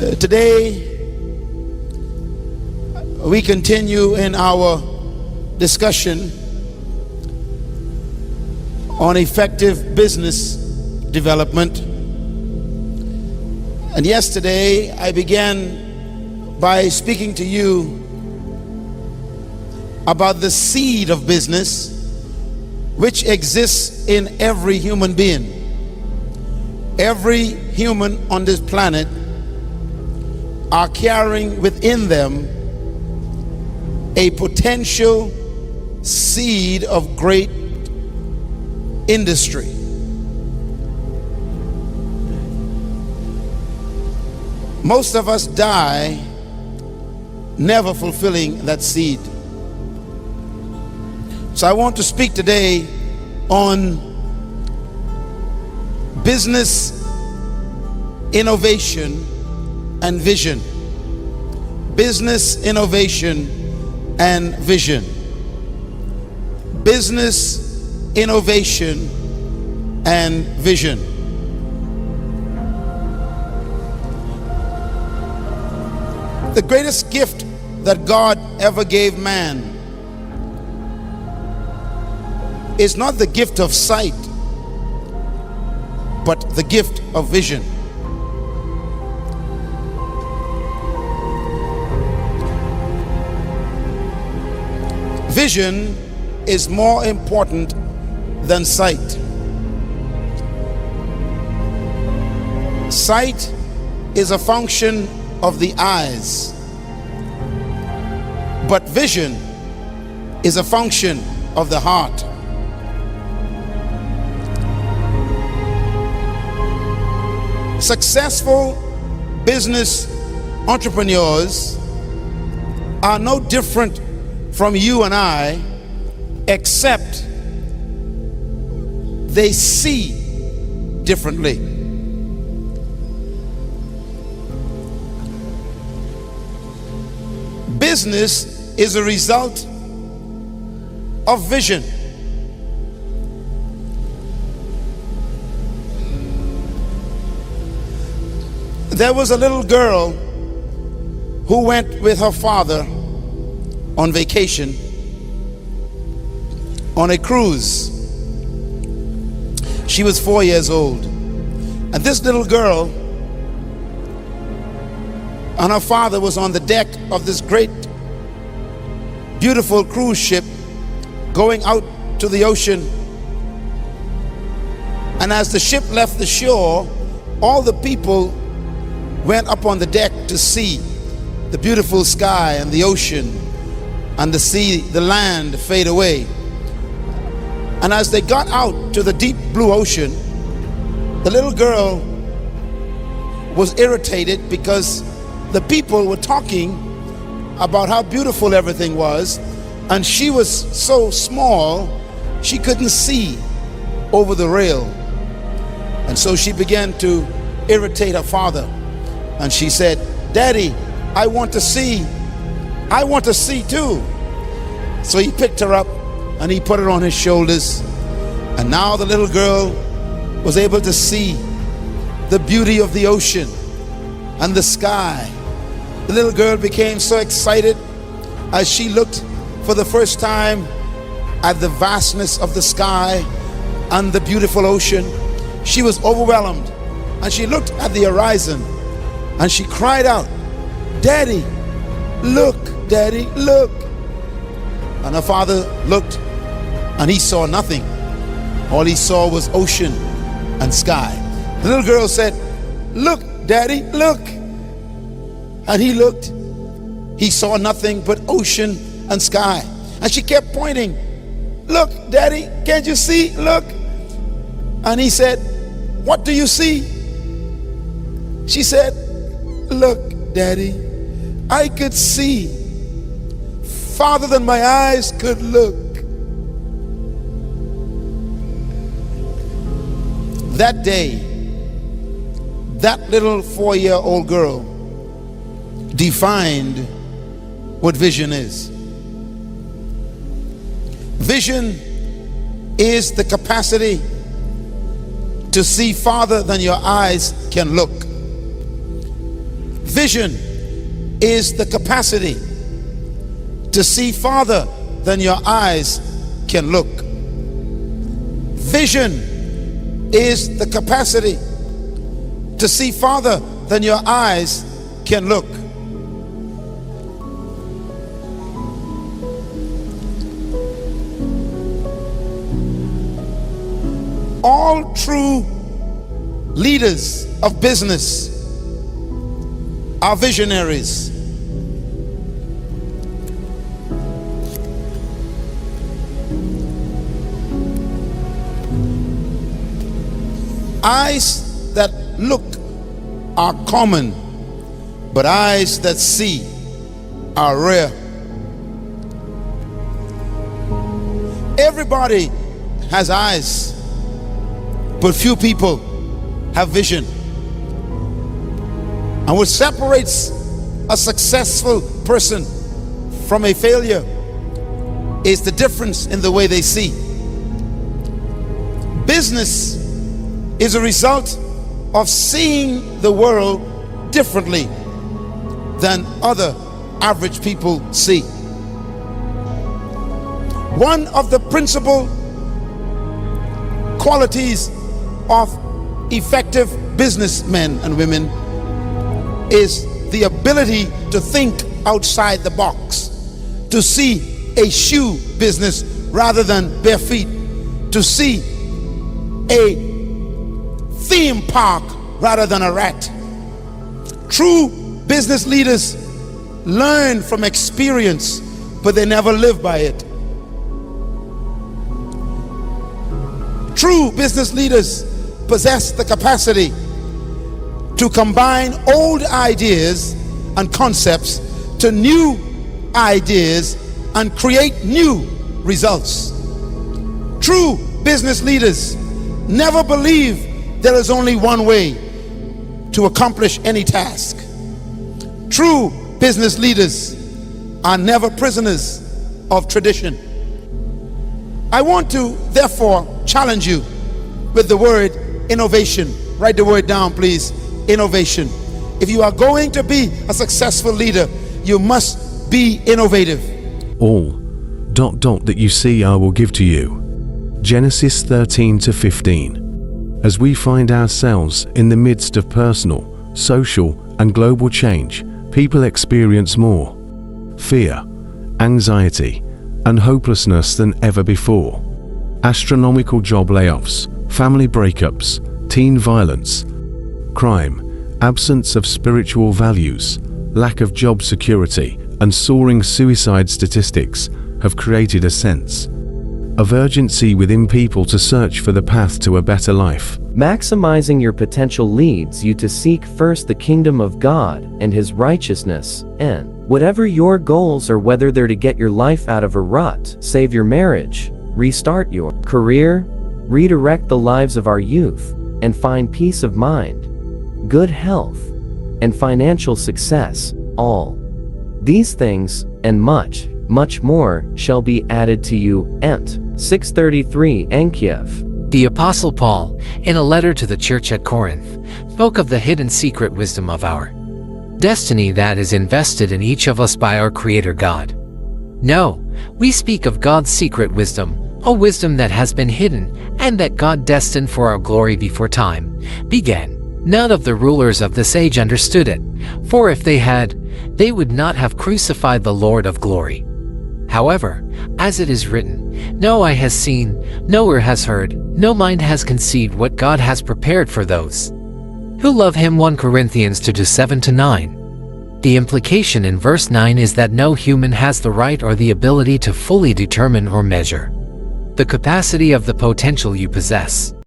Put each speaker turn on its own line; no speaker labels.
Today, we continue in our discussion on effective business development. And yesterday, I began by speaking to you about the seed of business which exists in every human being. Every human on this planet are carrying within them a potential seed of great industry. Most of us die never fulfilling that seed. So I want to speak today on business innovation and vision. Business innovation and vision. Business innovation and vision. The greatest gift that God ever gave man is not the gift of sight, but the gift of vision. Vision is more important than sight. Sight is a function of the eyes, but vision is a function of the heart. Successful business entrepreneurs are no different from you and I, except they see differently. Business is a result of vision. There was a little girl who went with her father on vacation on a cruise. She was 4 years old. And this little girl and her father was on the deck of this great, beautiful cruise ship going out to the ocean. And as the ship left the shore, all the people went up on the deck to see the beautiful sky and the ocean and to see the land fade away. And as they got out to the deep blue ocean, the little girl was irritated because the people were talking about how beautiful everything was, and she was so small she couldn't see over the rail. And so she began to irritate her father. And she said, "Daddy, I want to see. I want to see too." So he picked her up and he put her on his shoulders. And now the little girl was able to see the beauty of the ocean and the sky. The little girl became so excited as she looked for the first time at the vastness of the sky and the beautiful ocean. She was overwhelmed, and she looked at the horizon and she cried out, "Daddy, look, Daddy, look." And her father looked and he saw nothing. All he saw was ocean and sky. The little girl said, "Look, Daddy, look." And he looked. He saw nothing but ocean and sky. And she kept pointing, "Look, Daddy, can't you see? Look." And he said, "What do you see?" She said, "Look, Daddy, I could see farther than my eyes could look." That day, that little 4-year-old girl defined what vision is. Vision is the capacity to see farther than your eyes can look. Vision is the capacity to see farther than your eyes can look. Vision is the capacity to see farther than your eyes can look. All true leaders of business are visionaries. Eyes that look are common, but eyes that see are rare. Everybody has eyes, but few people have vision. And what separates a successful person from a failure is the difference in the way they see. Business is a result of seeing the world differently than other average people see. One of the principal qualities of effective businessmen and women is the ability to think outside the box, to see a shoe business rather than bare feet, to see a theme park rather than a rat. True business leaders learn from experience, but they never live by it. True business leaders possess the capacity to combine old ideas and concepts to new ideas and create new results. True business leaders never believe there is only one way to accomplish any task. True business leaders are never prisoners of tradition. I want to therefore challenge you with the word innovation. Write the word down, please. Innovation. If you are going to be a successful leader, you must be innovative.
All ... that you see I will give to you. Genesis 13-15. As we find ourselves in the midst of personal, social, and global change, people experience more fear, anxiety, and hopelessness than ever before. Astronomical job layoffs, family breakups, teen violence, crime, absence of spiritual values, lack of job security, and soaring suicide statistics have created a sense of urgency within people to search for the path to a better life.
Maximizing your potential leads you to seek first the kingdom of God and His righteousness, and whatever your goals are, whether they're to get your life out of a rut, save your marriage, restart your career, redirect the lives of our youth, and find peace of mind, good health, and financial success, all these things and much more shall be added to you. Ent. 6:33 Enkiev.
The Apostle Paul, in a letter to the church at Corinth, spoke of the hidden secret wisdom of our destiny that is invested in each of us by our Creator God. No, we speak of God's secret wisdom, a wisdom that has been hidden and that God destined for our glory before time began. None of the rulers of this age understood it, for if they had, they would not have crucified the Lord of glory. However, as it is written, no eye has seen, no ear has heard, no mind has conceived what God has prepared for those who love Him. 1 Corinthians 2:7-9. The implication in verse 9 is that no human has the right or the ability to fully determine or measure the capacity of the potential you possess.